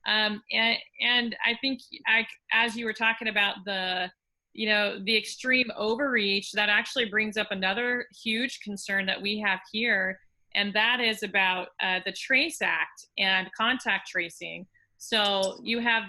And I think as you were talking about the extreme overreach, that actually brings up another huge concern that we have here, and that is about the Trace Act and contact tracing. So you have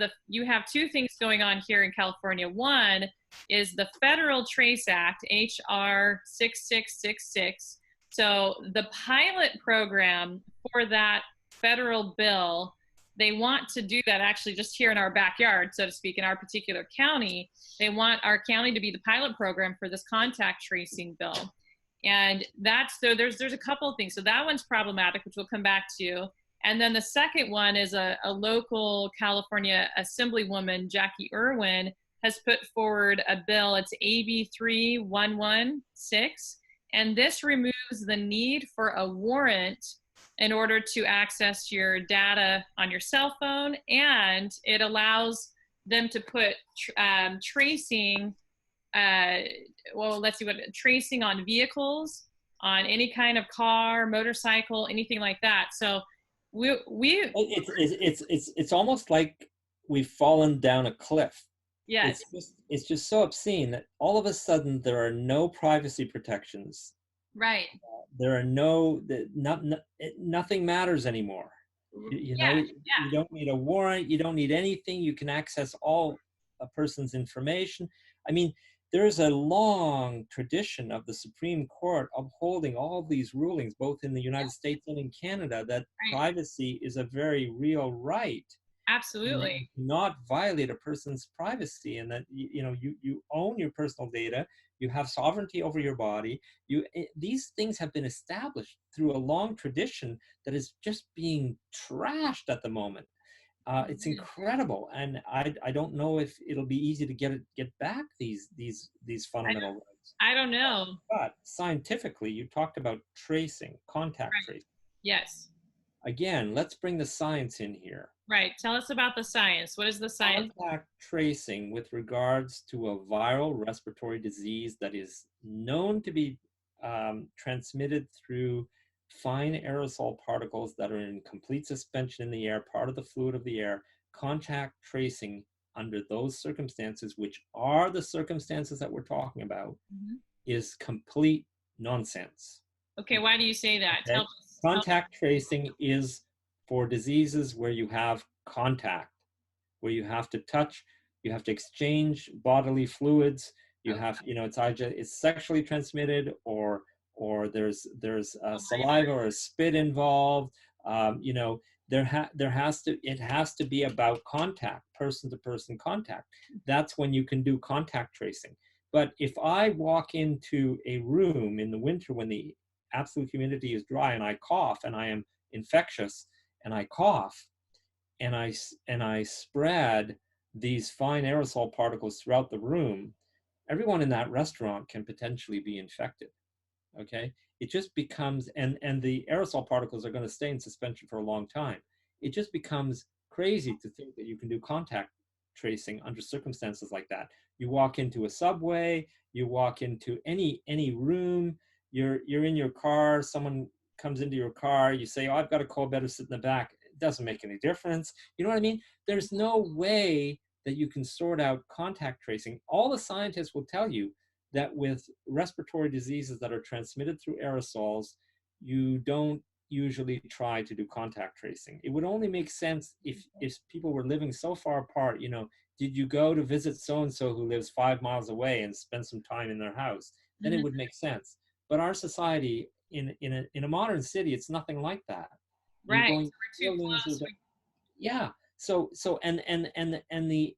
two things going on here in California. One is the Federal Trace Act, HR 6666. So the pilot program for that federal bill, they want to do that actually just here in our backyard, so to speak, in our particular county. They want our county to be the pilot program for this contact tracing bill. And so there's a couple of things. So that one's problematic, which we'll come back to. And then the second one is a local California Assemblywoman, Jackie Irwin, has put forward a bill. It's AB 3116. And this removes the need for a warrant in order to access your data on your cell phone. And it allows them to put tracing, tracing on vehicles, on any kind of car, motorcycle, anything like that. So it's almost like we've fallen down a cliff. Yes. It's just so obscene that all of a sudden there are no privacy protections. Right. There are nothing matters anymore. You don't need a warrant. You don't need anything. You can access all a person's information. I mean, there's a long tradition of the Supreme Court upholding all of these rulings, both in the United States and in Canada, that privacy is a very real right. Absolutely. You not violate a person's privacy, and that you own your personal data. You have sovereignty over your body. These things have been established through a long tradition that is just being trashed at the moment. It's incredible, and I don't know if it'll be easy to get back these fundamental rights. I don't know. But scientifically, you talked about tracing, contact tracing. Yes. Again, let's bring the science in here. Right. Tell us about the science. What is the science? Contact tracing with regards to a viral respiratory disease that is known to be transmitted through fine aerosol particles that are in complete suspension in the air, part of the fluid of the air. Contact tracing under those circumstances, which are the circumstances that we're talking about, is complete nonsense. Okay, why do you say that? Okay? Contact tracing is for diseases where you have contact, where you have to touch, you have to exchange bodily fluids, you have, it's sexually transmitted, or there's saliva or a spit involved. It has to be about contact, person to person contact. That's when you can do contact tracing. But if I walk into a room in the winter when the absolute humidity is dry and I cough and I am infectious and I cough and I spread these fine aerosol particles throughout the room, everyone in that restaurant can potentially be infected. Okay, it just becomes, and the aerosol particles are going to stay in suspension for a long time. It just becomes crazy to think that you can do contact tracing under circumstances like that. You walk into a subway, you walk into any room, you're in your car, someone comes into your car, you say, oh, I've got a cold, better sit in the back. It doesn't make any difference. You know what I mean? There's no way that you can sort out contact tracing. All the scientists will tell you that with respiratory diseases that are transmitted through aerosols, you don't usually try to do contact tracing. It would only make sense if people were living so far apart. Did you go to visit so-and-so who lives 5 miles away and spend some time in their house? Then it would make sense. But our society in a modern city, it's nothing like that. Right. So we're too close. Yeah. So and the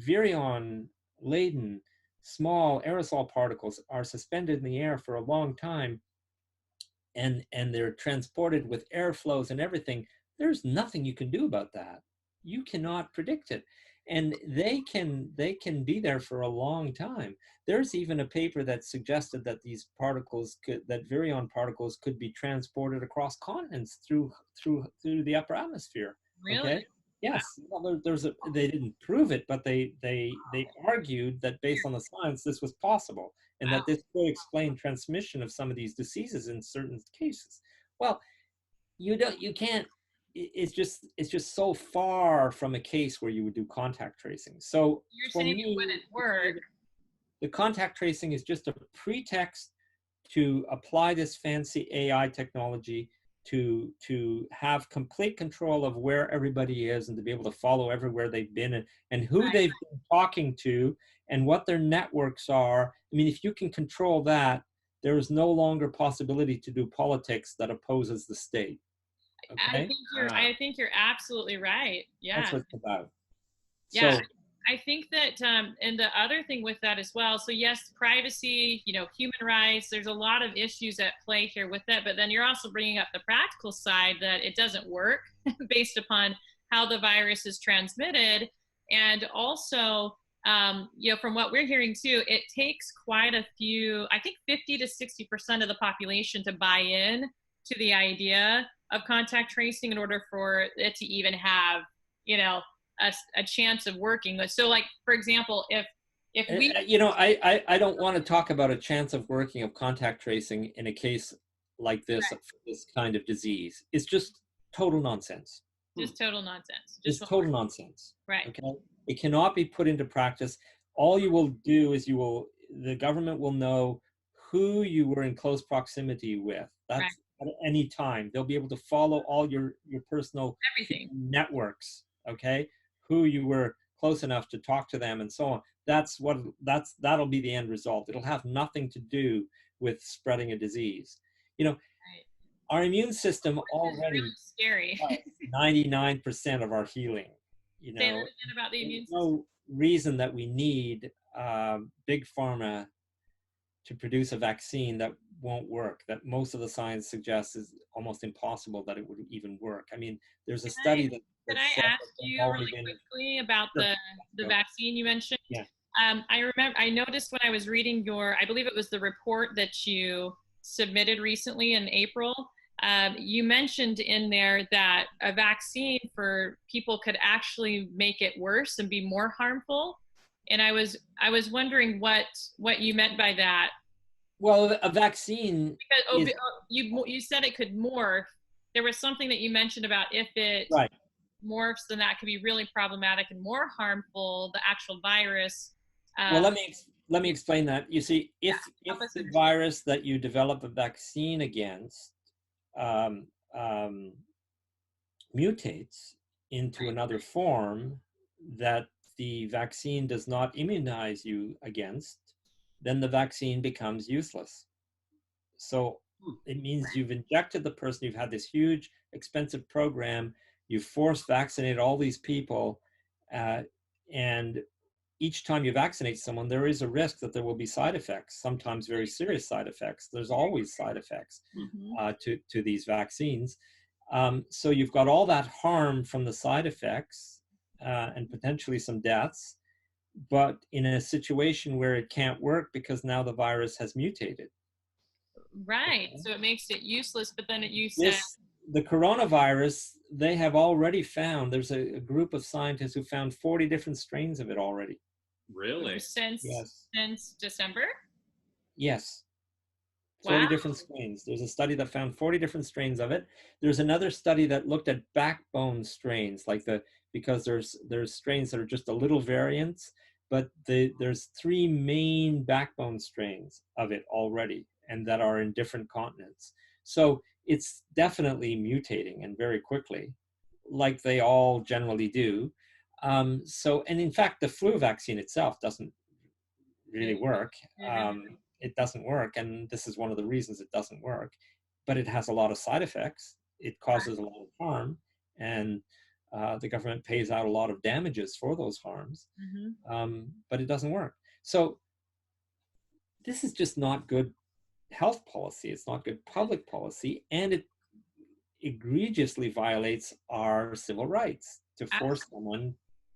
virion laden small aerosol particles are suspended in the air for a long time, and they're transported with airflows and everything. There's nothing you can do about that. You cannot predict it, and they can be there for a long time. There's even a paper that suggested that these particles that virion particles could be transported across continents through the upper atmosphere. Really? Okay? Yes. Well, they didn't prove it, but they argued that based on the science, this was possible, and that this could explain transmission of some of these diseases in certain cases. Well, you can't it's just so far from a case where you would do contact tracing. So You're for saying it me, wouldn't work. the contact tracing is just a pretext to apply this fancy AI technology to have complete control of where everybody is and to be able to follow everywhere they've been and who Right. they've been talking to and what their networks are. I mean, if you can control that, there is no longer possibility to do politics that opposes the state. Okay? I think you're absolutely right. Yeah. That's what it's about. Yeah. So I think that, and the other thing with that as well, so yes, privacy, you know, human rights, there's a lot of issues at play here with that, but then you're also bringing up the practical side that it doesn't work based upon how the virus is transmitted. And also, you know, from what we're hearing too, it takes quite a few, I think 50 to 60% of the population to buy in to the idea of contact tracing in order for it to even have, you know, a chance of working. So like, for example, if we, you know, I don't want to talk about a chance of working of contact tracing in a case like this, right, this kind of disease. It's just total nonsense. just total nonsense. It's total nonsense. Right. Okay. It cannot be put into practice. All you will do is the government will know who you were in close proximity with. That's Right. at any time. They'll be able to follow all your personal Everything. networks. Okay. Who you were close enough to talk to them and so on. That'll be the end result. It'll have nothing to do with spreading a disease. You know, Right. our immune system already really scary. 99% of our healing. You Say that know, again about the immune system. no reason that we need big pharma to produce a vaccine that won't work, that most of the science suggests is almost impossible that it would even work. I mean, there's a study that Could I said ask that you already really been. quickly about Sure. the vaccine you mentioned? Yeah. I remember, I noticed when I was reading your, I believe it was the report that you submitted recently in April. You mentioned in there that a vaccine for people could actually make it worse and be more harmful. And I was wondering what you meant by that. Well, a vaccine Because is you said it could morph. There was something that you mentioned about if it right. morphs, then that could be really problematic and more harmful, the actual virus. Well, let me explain that. You see, if the virus that you develop a vaccine against um, um, mutates into another form that the vaccine does not immunize you against, then the vaccine becomes useless. So it means you've injected the person, you've had this huge, expensive program, you've force vaccinated all these people, and each time you vaccinate someone, there is a risk that there will be side effects, sometimes very serious side effects. There's always side effects to these vaccines. So you've got all that harm from the side effects and potentially some deaths, but in a situation where it can't work because now the virus has mutated. Right. Okay. So it makes it useless, but then you said the coronavirus, they have already found, there's a group of scientists who found 40 different strains of it already. Really? Since December? Yes. 40 different strains. There's a study that found 40 different strains of it. There's another study that looked at backbone strains, because there's strains that are just a little variants, but there's 3 main backbone strains of it already, and that are in different continents. So it's definitely mutating, and very quickly, like they all generally do. And in fact, the flu vaccine itself doesn't really work. It doesn't work, and this is one of the reasons it doesn't work. But it has a lot of side effects. It causes a lot of harm, and the government pays out a lot of damages for those harms. But it doesn't work. So this is just not good health policy. It's not good public policy, and it egregiously violates our civil rights to force someone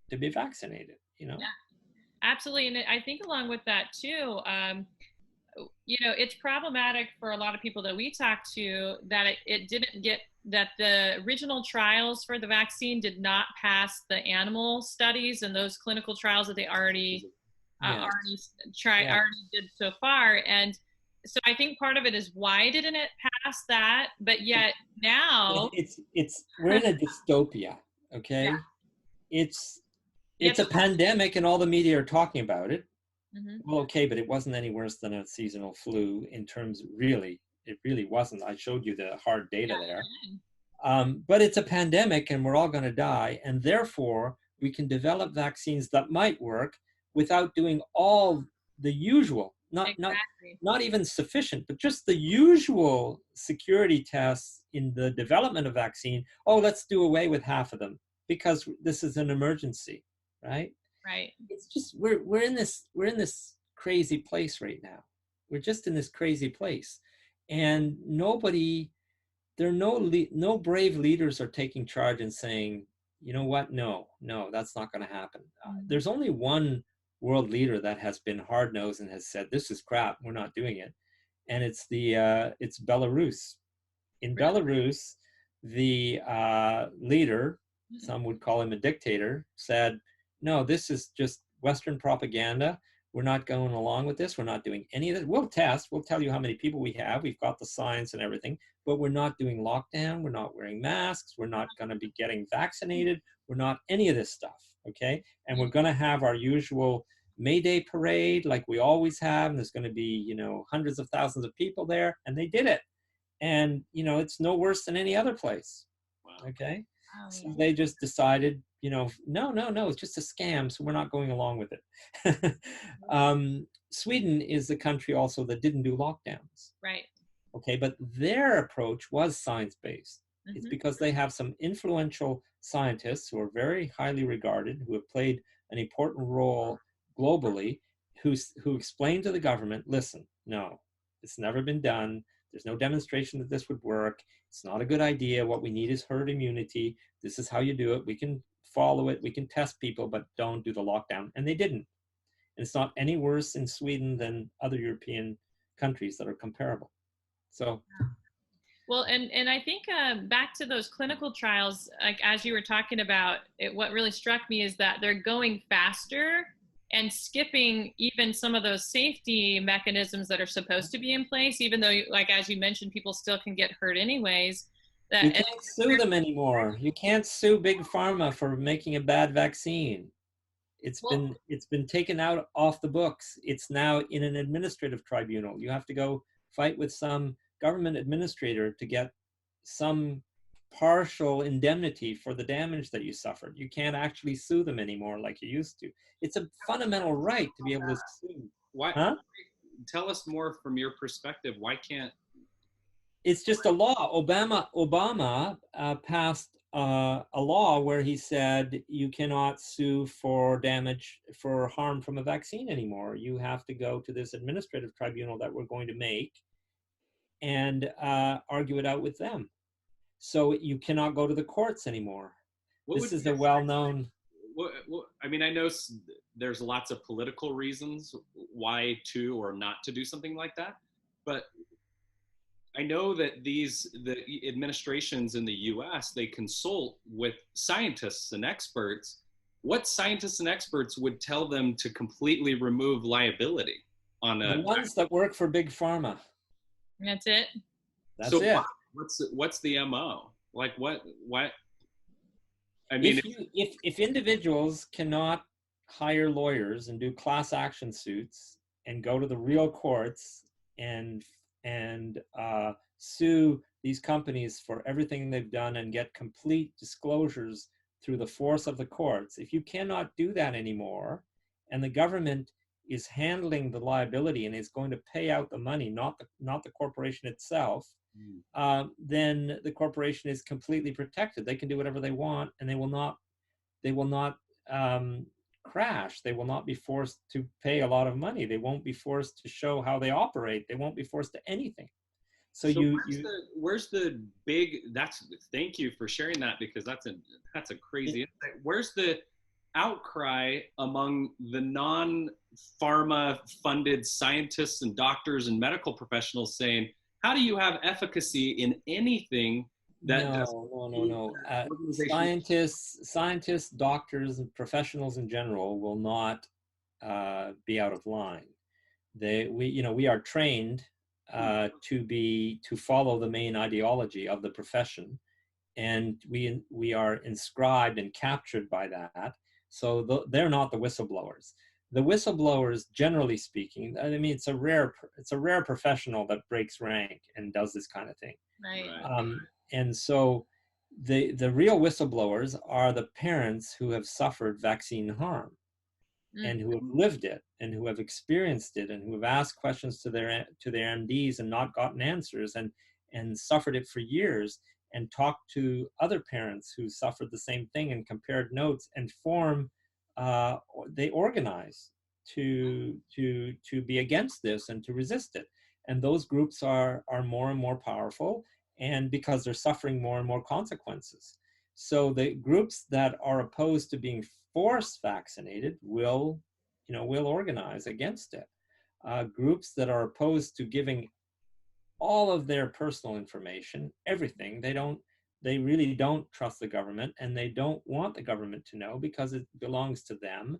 to be vaccinated. Yeah, absolutely. And I think along with that too, it's problematic for a lot of people that we talk to that it didn't get, that the original trials for the vaccine did not pass the animal studies and those clinical trials that they already did so far. And So I think part of it is why didn't it pass that? But yet now, It's we're in a dystopia, yeah, okay? It's yet it's a pandemic and all the media are talking about it. hmm Well, okay, but it wasn't any worse than a seasonal flu in terms, really. It really wasn't. I showed you the hard data there. But it's a pandemic and we're all going to die. And therefore, we can develop vaccines that might work without doing all the usual, exactly. not even sufficient, but just the usual security tests in the development of vaccine. Oh, let's do away with half of them because this is an emergency, right? Right. It's just we're in this crazy place right now. We're just in this crazy place, and nobody there are no brave leaders are taking charge and saying, you know what, no, that's not going to happen. Mhm. There's only one world leader that has been hard nosed and has said this is crap, we're not doing it, and it's Belarus. In Really? Belarus, the leader, Mhm. some would call him a dictator, said, no, this is just Western propaganda. We're not going along with this. We're not doing any of this. We'll test. We'll tell you how many people we have. We've got the science and everything, but we're not doing lockdown. We're not wearing masks. We're not going to be getting vaccinated. We're not any of this stuff. Okay. And we're going to have our usual May Day parade like we always have. And there's going to be, hundreds of thousands of people there. And they did it. And it's no worse than any other place. Wow. Okay, Oh, so yeah. they just decided, no, it's just a scam, so we're not going along with it. Sweden is the country also that didn't do lockdowns. Right. Okay, but their approach was science-based. It's hmm because they have some influential scientists who are very highly regarded, who have played an important role globally, who explain to the government, listen, no, it's never been done. There's no demonstration that this would work. It's not a good idea. What we need is herd immunity. This is how you do it. We can follow it. We can test people, but don't do the lockdown. And they didn't. And it's not any worse in Sweden than other European countries that are comparable. So Well, and I think back to those clinical trials, like as you were talking about, what really struck me is that they're going faster and skipping even some of those safety mechanisms that are supposed to be in place, even though, like as you mentioned, people still can get hurt anyways. you That and can't sue them anymore. You can't sue Big Pharma for making a bad vaccine. well, It's been taken out off the books. It's now in an administrative tribunal. You have to go fight with some government administrator to get some partial indemnity for the damage that you suffered. You can't actually sue them anymore like you used to. It's a fundamental right to be able to sue. Why? Huh? Tell us more from your perspective. Why can't? It's just a law. Obama passed a law where he said you cannot sue for damage for harm from a vaccine anymore. You have to go to this administrative tribunal that we're going to make and argue it out with them. So you cannot go to the courts anymore. What This would is be a well-known. I mean, I know there's lots of political reasons why to or not to do something like that, but I know that the administrations in the U.S. they consult with scientists and experts. What scientists and experts would tell them to completely remove liability on The a? ones that work for Big Pharma. that's it. That's So it. what's the MO? Like what? I mean, If individuals cannot hire lawyers and do class action suits and go to the real courts and sue these companies for everything they've done and get complete disclosures through the force of the courts, if you cannot do that anymore, and the government is handling the liability and is going to pay out the money, not the corporation itself, then the corporation is completely protected. They can do whatever they want, and they will not crash. They will not be forced to pay a lot of money. They won't be forced to show how they operate. They won't be forced to anything. So where's the big? Thank you for sharing that, because that's a crazy insight. Where's the outcry among the non-pharma funded scientists and doctors and medical professionals saying, how do you have efficacy in anything that no. Scientists, doctors, and professionals in general will not be out of line. We are trained to follow the main ideology of the profession, and we are inscribed and captured by that. So they're not the whistleblowers. The whistleblowers, generally speaking, I mean, it's a rare professional that breaks rank and does this kind of thing. Right. And so the real whistleblowers are the parents who have suffered vaccine harm and who have lived it and who have experienced it and who have asked questions to their MDs and not gotten answers, and suffered it for years, and talked to other parents who suffered the same thing and compared notes and they organize to be against this and to resist it. And those groups are more and more powerful, and because they're suffering more and more consequences. So the groups that are opposed to being forced vaccinated will organize against it. Groups that are opposed to giving all of their personal information, everything, they really don't trust the government, and they don't want the government to know because it belongs to them.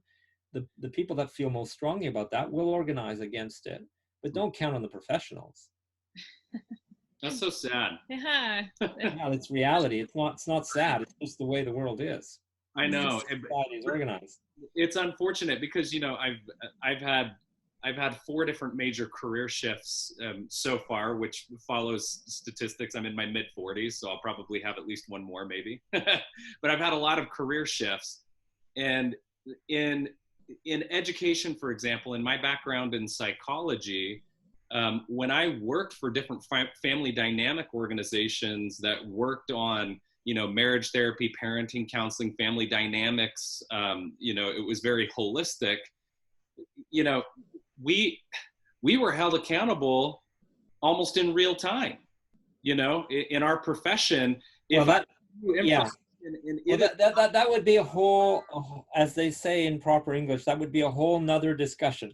The people that feel most strongly about that will organize against it, but don't count on the professionals. That's so sad. Yeah. Yeah, it's reality. It's not sad. It's just the way the world is. I know. Society is organized. It's unfortunate because I've had 4 different major career shifts so far, which follows statistics. I'm in my mid-40s, so I'll probably have at least one more, maybe. But I've had a lot of career shifts, and in education, for example, in my background in psychology. When I worked for different family dynamic organizations that worked on, marriage therapy, parenting, counseling, family dynamics, it was very holistic. We were held accountable almost in real time, in our profession. That would be a whole, as they say in proper English, that would be a whole nother discussion.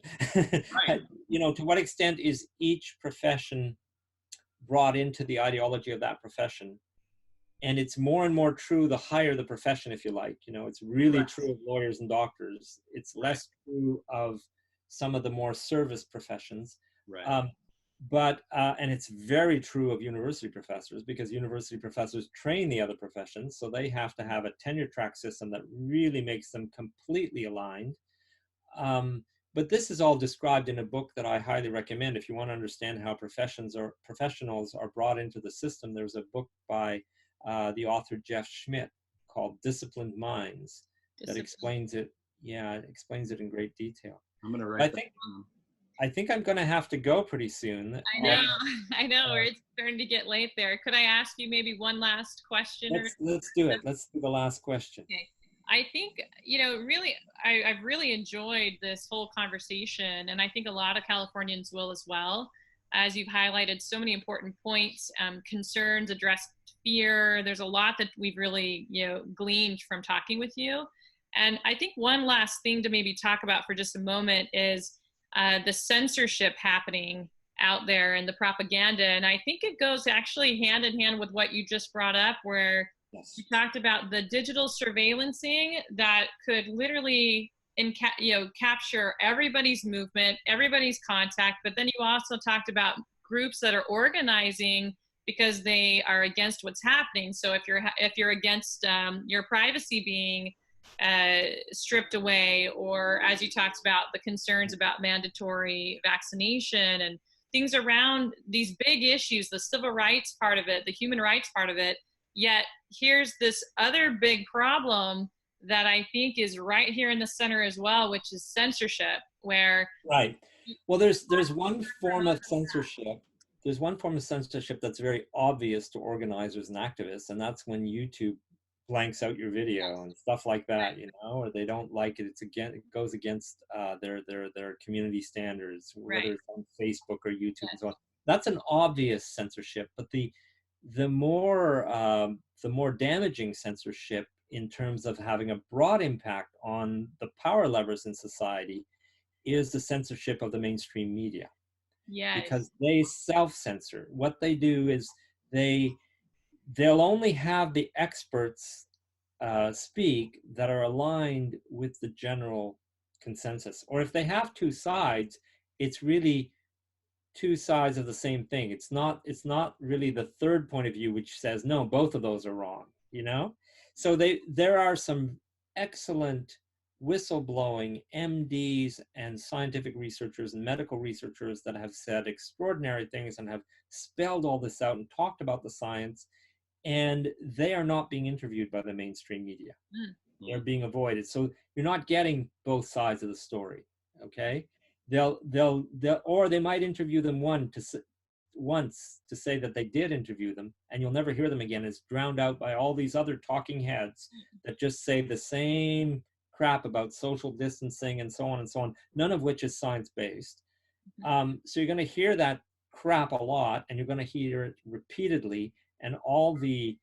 Right. To what extent is each profession brought into the ideology of that profession? And it's more and more true the higher the profession, if you like. It's really true of lawyers and doctors. It's less true of some of the more service professions. Right. And it's very true of university professors, because university professors train the other professions, so they have to have a tenure track system that really makes them completely aligned. But this is all described in a book that I highly recommend if you want to understand how professionals are brought into the system. There's a book by the author Jeff Schmidt called Disciplined Minds that explains it. Yeah, it explains it in great detail. I'm going to write I think I'm going to have to go pretty soon. I know. It's starting to get late there. Could I ask you maybe one last question? Let's do it. Let's do the last question. Okay. I think, really, I've really enjoyed this whole conversation, and I think a lot of Californians will as well, as you've highlighted so many important points, concerns, addressed fear. There's a lot that we've really, gleaned from talking with you. And I think one last thing to maybe talk about for just a moment is the censorship happening out there and the propaganda. And I think it goes actually hand in hand with what you just brought up, where you talked about the digital surveillancing that could literally capture everybody's movement, everybody's contact. But then you also talked about groups that are organizing because they are against what's happening. So if you're against your privacy being stripped away, or as you talked about, the concerns about mandatory vaccination and things around these big issues, the civil rights part of it, the human rights part of it. Yet here's this other big problem that I think is right here in the center as well, which is censorship, where well, there's one form of censorship. There's one form of censorship that's very obvious to organizers and activists, and that's when YouTube blanks out your video and stuff like that, or they don't like it. It goes against their community standards, whether it's on Facebook or YouTube and so on. That's an obvious censorship. But the more damaging censorship in terms of having a broad impact on the power levers in society is the censorship of the mainstream media. Yes. Because they self-censor. What they do is they'll only have the experts speak that are aligned with the general consensus. Or if they have two sides, it's really two sides of the same thing. It's not really the third point of view which says no, both of those are wrong, you know. So there are some excellent whistleblowing MDs and scientific researchers and medical researchers that have said extraordinary things and have spelled all this out and talked about the science, and they are not being interviewed by the mainstream media. They're being avoided. So you're not getting both sides of the story. Okay, they'll or they might interview them once to say that they did interview them, and you'll never hear them again. It's drowned out by all these other talking heads that just say the same crap about social distancing and so on and so on, none of which is science-based. So you're going to hear that crap a lot, and you're going to hear it repeatedly, and all the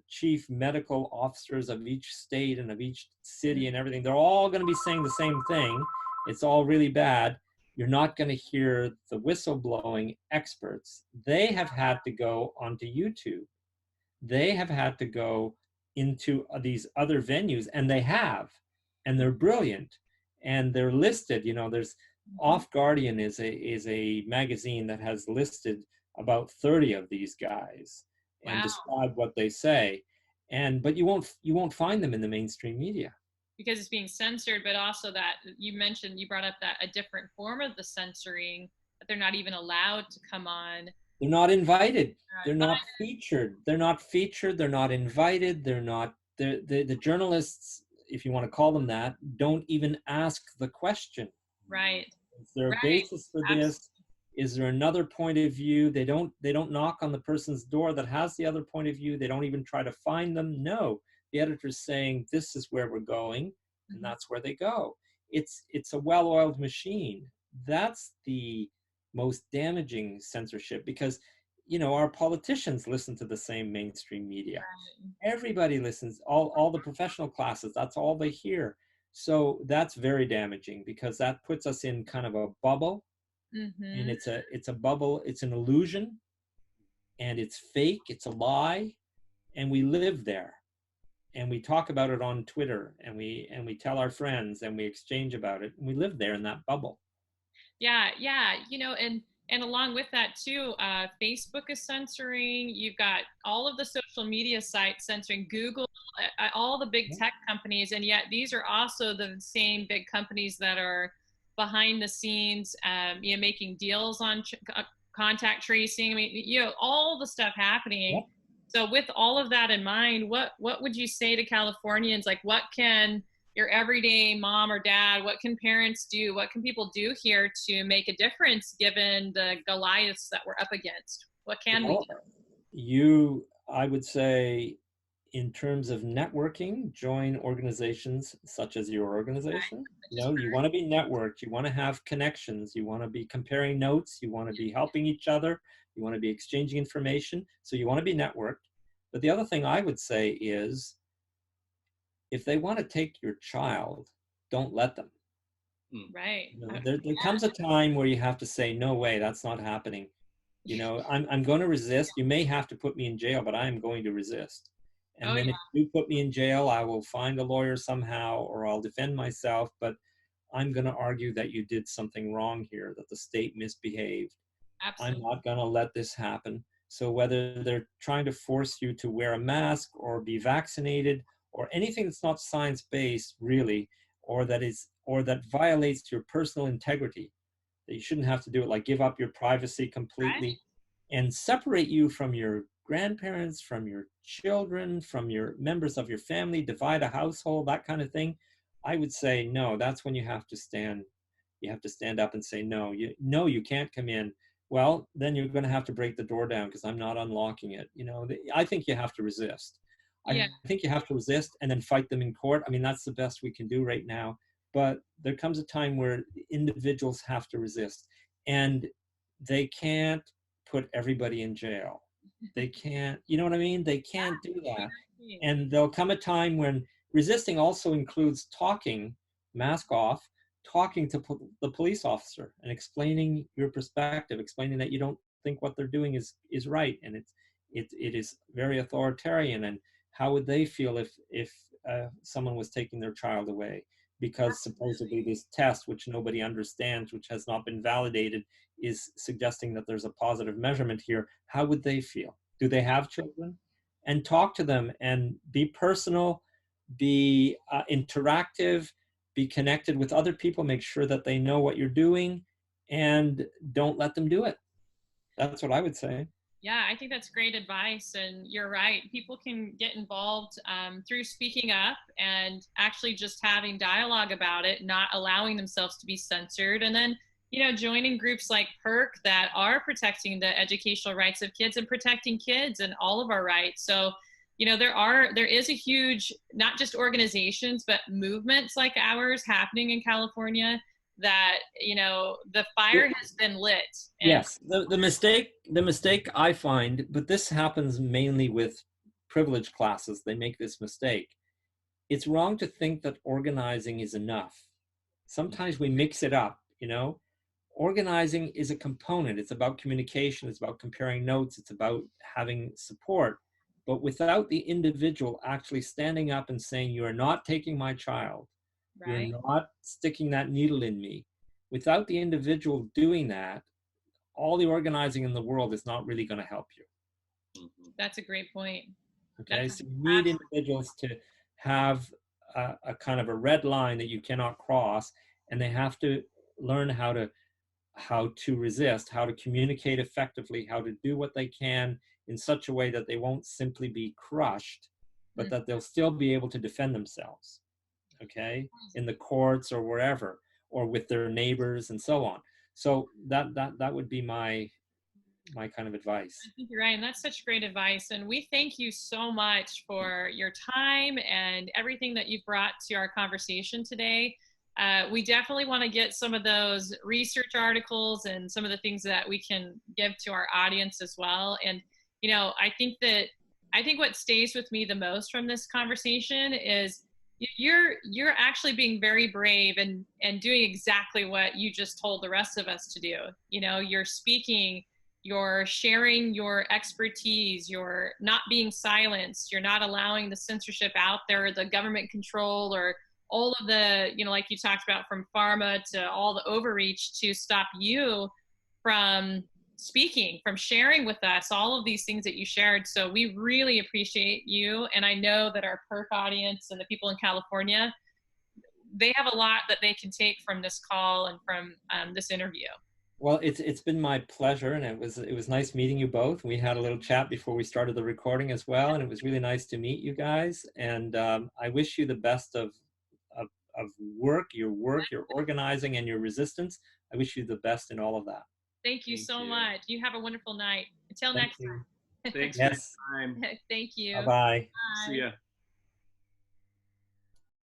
chief medical officers of each state and of each city and everything, they're all going to be saying the same thing. It's all really bad. You're not going to hear the whistleblowing experts. They have had to go onto YouTube. They have had to go into these other venues, and they're brilliant, and they're listed. You know, there's Off Guardian is a magazine that has listed about 30 of these guys and describe what they say, but you won't find them in the mainstream media because it's being censored. But also that you brought up that a different form of the censoring, that they're not even allowed to come on. They're not invited. They're not featured. They're not featured. They're not invited. The journalists, if you want to call them that, don't even ask the question. Right. Is there a basis for this? Is there another point of view? They don't knock on the person's door that has the other point of view. They don't even try to find them. No, the editor's saying this is where we're going, and that's where they go. It's a well-oiled machine. That's the most damaging censorship, because our politicians listen to the same mainstream media. Everybody listens, all the professional classes, that's all they hear. So that's very damaging, because that puts us in kind of a bubble. And it's a bubble, it's an illusion, and it's fake, it's a lie, and we live there, and we talk about it on Twitter, and we tell our friends, and we exchange about it, and we live there in that bubble. Yeah, and along with that too, Facebook is censoring. You've got all of the social media sites censoring, Google, all the big tech companies, and yet these are also the same big companies that are behind the scenes, making deals on contact tracing. I mean, all the stuff happening. Yep. So with all of that in mind, what would you say to Californians? Like, what can your everyday mom or dad, what can parents do? What can people do here to make a difference, given the Goliaths that we're up against? What can we do? I would say, in terms of networking, join organizations such as your organization. You want to be networked, you want to have connections, you want to be comparing notes, you want to be helping each other, you want to be exchanging information, so you want to be networked. But the other thing I would say is, if they want to take your child, don't let them. Right. There comes a time where you have to say, no way, that's not happening. I'm going to resist. You may have to put me in jail, but I am going to resist. And then if you put me in jail, I will find a lawyer somehow, or I'll defend myself, but I'm going to argue that you did something wrong here, that the state misbehaved. Absolutely. I'm not going to let this happen. So whether they're trying to force you to wear a mask or be vaccinated, or anything that's not science-based, really, or that violates your personal integrity, that you shouldn't have to do it, like give up your privacy completely, and separate you from your grandparents, from your children, from your members of your family, divide a household, that kind of thing, I would say no. That's when you have to stand up and say, no, you can't come in. Well, then you're going to have to break the door down, because I'm not unlocking it. I think you have to resist. I think you have to resist and then fight them in court. I mean, that's the best we can do right now. But there comes a time where individuals have to resist, and they can't put everybody in jail. They can't, you know what I mean? They can't do that. And there'll come a time when resisting also includes talking, mask off, talking to the police officer and explaining your perspective, explaining that you don't think what they're doing is right, and it is very authoritarian, and how would they feel if someone was taking their child away? because supposedly this test, which nobody understands, which has not been validated, is suggesting that there's a positive measurement here. How would they feel? Do they have children? And talk to them and be personal, be interactive, be connected with other people, make sure that they know what you're doing, and don't let them do it. That's what I would say. Yeah, I think that's great advice. And you're right. People can get involved through speaking up and actually just having dialogue about it, not allowing themselves to be censored. And then, you know, joining groups like Perk that are protecting the educational rights of kids and protecting kids and all of our rights. So, you know, there is a huge, not just organizations, but movements like ours happening in California that, you know, the fire has been lit. And yes, the mistake I find, but this happens mainly with privileged classes, they make this mistake. It's wrong to think that organizing is enough. Sometimes we mix it up, you know. Organizing is a component. It's about communication, it's about comparing notes, it's about having support. But without the individual actually standing up and saying, you are not taking my child, right. you're not sticking that needle in me. Without the individual doing that, all the organizing in the world is not really going to help you. That's a great point. Okay, so you need individuals to have a kind of a red line that you cannot cross, and they have to learn how to resist, how to communicate effectively, how to do what they can in such a way that they won't simply be crushed, but that they'll still be able to defend themselves, okay, in the courts or wherever, or with their neighbors and so on. So that would be my kind of advice. I think you're right, and that's such great advice. And we thank you so much for your time and everything that you've brought to our conversation today. We definitely want to get some of those research articles and some of the things that we can give to our audience as well. And, you know, I think what stays with me the most from this conversation is you're actually being very brave and doing exactly what you just told the rest of us to do. You know, you're speaking, you're sharing your expertise, you're not being silenced, you're not allowing the censorship out there, the government control, or all of the, you know, like you talked about, from pharma to all the overreach to stop you from speaking, from sharing with us all of these things that you shared. So we really appreciate you. And I know that our Perk audience and the people in California, they have a lot that they can take from this call and from this interview. Well, it's been my pleasure, and it was nice meeting you both. We had a little chat before we started the recording as well, and it was really nice to meet you guys. And I wish you the best of work, your organizing, and your resistance. I wish you the best in all of that. Thank you so much. You have a wonderful night. Until next time. Thanks yes. for your time. Thank you. Bye-bye. Bye. See ya.